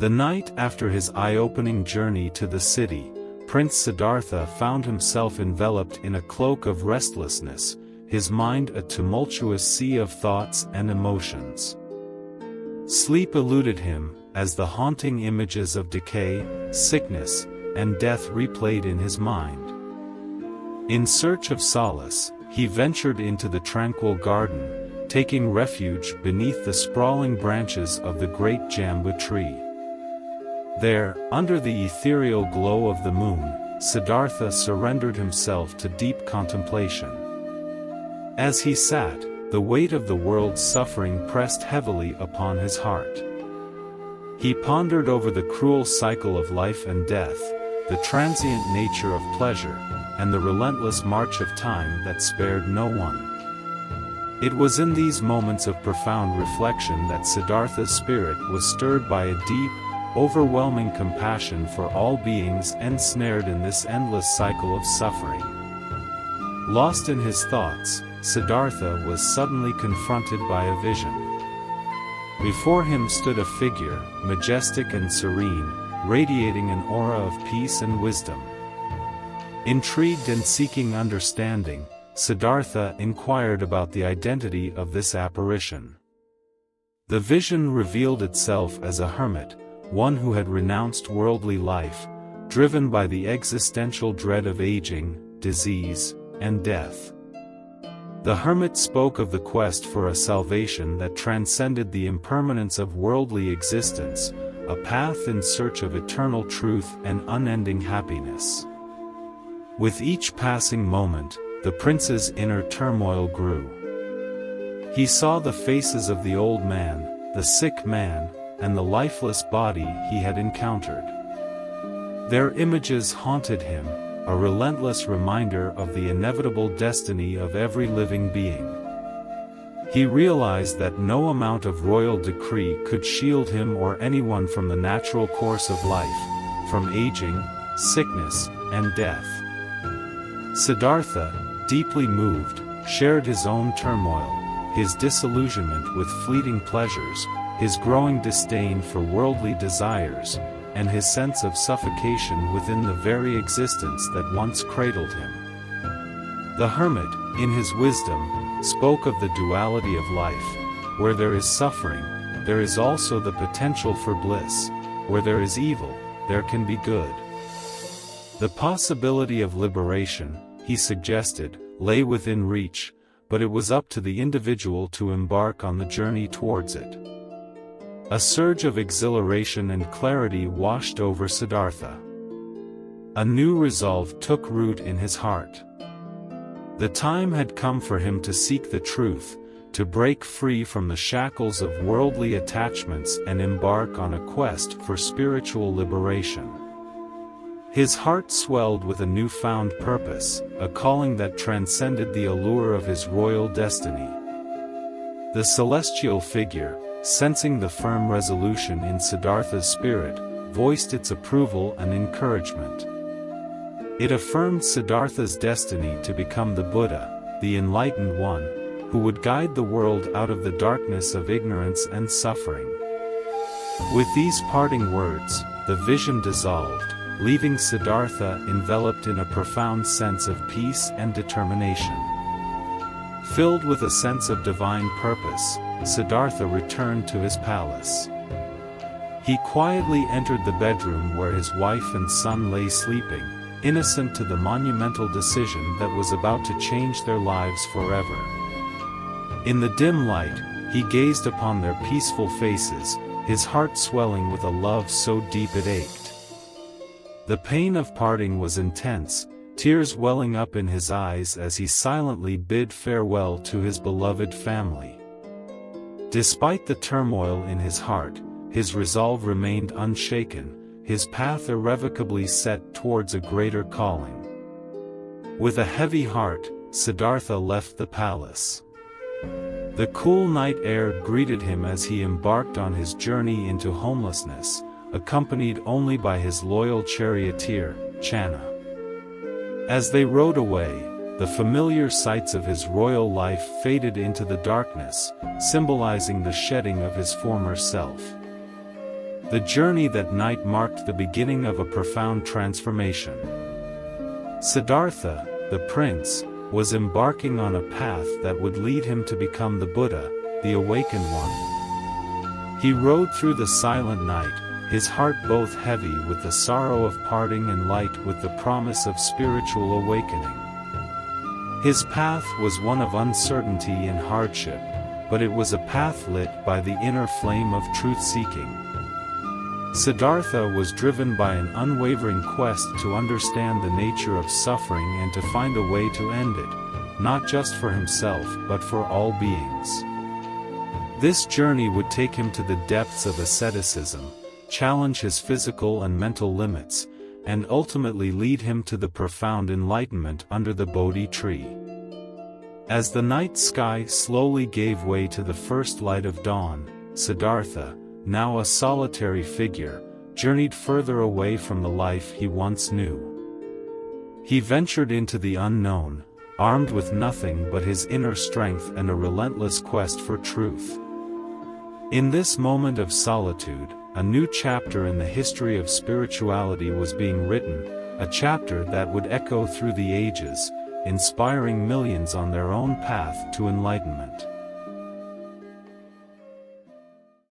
The night after his eye-opening journey to the city, Prince Siddhartha found himself enveloped in a cloak of restlessness, his mind a tumultuous sea of thoughts and emotions. Sleep eluded him, as the haunting images of decay, sickness, and death replayed in his mind. In search of solace, he ventured into the tranquil garden, taking refuge beneath the sprawling branches of the great jambu tree. There, under the ethereal glow of the moon, Siddhartha surrendered himself to deep contemplation. As he sat, the weight of the world's suffering pressed heavily upon his heart. He pondered over the cruel cycle of life and death, the transient nature of pleasure, and the relentless march of time that spared no one. It was in these moments of profound reflection that Siddhartha's spirit was stirred by a deep, overwhelming compassion for all beings ensnared in this endless cycle of suffering. Lost in his thoughts, Siddhartha was suddenly confronted by a vision. Before him stood a figure, majestic and serene, radiating an aura of peace and wisdom. Intrigued and seeking understanding, Siddhartha inquired about the identity of this apparition. The vision revealed itself as a hermit, one who had renounced worldly life, driven by the existential dread of aging, disease, and death. The hermit spoke of the quest for a salvation that transcended the impermanence of worldly existence, a path in search of eternal truth and unending happiness. With each passing moment, the prince's inner turmoil grew. He saw the faces of the old man, the sick man, and the lifeless body he had encountered. Their images haunted him, a relentless reminder of the inevitable destiny of every living being. He realized that no amount of royal decree could shield him or anyone from the natural course of life, from aging, sickness, and death. Siddhartha, deeply moved, shared his own turmoil, his disillusionment with fleeting pleasures, his growing disdain for worldly desires, and his sense of suffocation within the very existence that once cradled him. The hermit, in his wisdom, spoke of the duality of life. Where there is suffering, there is also the potential for bliss. Where there is evil, there can be good. The possibility of liberation, he suggested, lay within reach, but it was up to the individual to embark on the journey towards it. A surge of exhilaration and clarity washed over Siddhartha. A new resolve took root in his heart. The time had come for him to seek the truth, to break free from the shackles of worldly attachments and embark on a quest for spiritual liberation. His heart swelled with a newfound purpose, a calling that transcended the allure of his royal destiny. The celestial figure, sensing the firm resolution in Siddhartha's spirit, voiced its approval and encouragement. It affirmed Siddhartha's destiny to become the Buddha, the enlightened one, who would guide the world out of the darkness of ignorance and suffering. With these parting words, the vision dissolved, leaving Siddhartha enveloped in a profound sense of peace and determination. Filled with a sense of divine purpose, Siddhartha returned to his palace. He quietly entered the bedroom where his wife and son lay sleeping, innocent to the monumental decision that was about to change their lives forever. In the dim light, he gazed upon their peaceful faces, his heart swelling with a love so deep it ached. The pain of parting was intense, tears welling up in his eyes as he silently bid farewell to his beloved family. Despite the turmoil in his heart, his resolve remained unshaken, his path irrevocably set towards a greater calling. With a heavy heart, Siddhartha left the palace. The cool night air greeted him as he embarked on his journey into homelessness, accompanied only by his loyal charioteer, Channa. As they rode away, the familiar sights of his royal life faded into the darkness, symbolizing the shedding of his former self. The journey that night marked the beginning of a profound transformation. Siddhartha, the prince, was embarking on a path that would lead him to become the Buddha, the awakened one. He rode through the silent night, his heart both heavy with the sorrow of parting and light with the promise of spiritual awakening. His path was one of uncertainty and hardship, but it was a path lit by the inner flame of truth-seeking. Siddhartha was driven by an unwavering quest to understand the nature of suffering and to find a way to end it, not just for himself but for all beings. This journey would take him to the depths of asceticism, challenge his physical and mental limits, and ultimately lead him to the profound enlightenment under the Bodhi tree. As the night sky slowly gave way to the first light of dawn, Siddhartha, now a solitary figure, journeyed further away from the life he once knew. He ventured into the unknown, armed with nothing but his inner strength and a relentless quest for truth. In this moment of solitude, a new chapter in the history of spirituality was being written, a chapter that would echo through the ages, inspiring millions on their own path to enlightenment.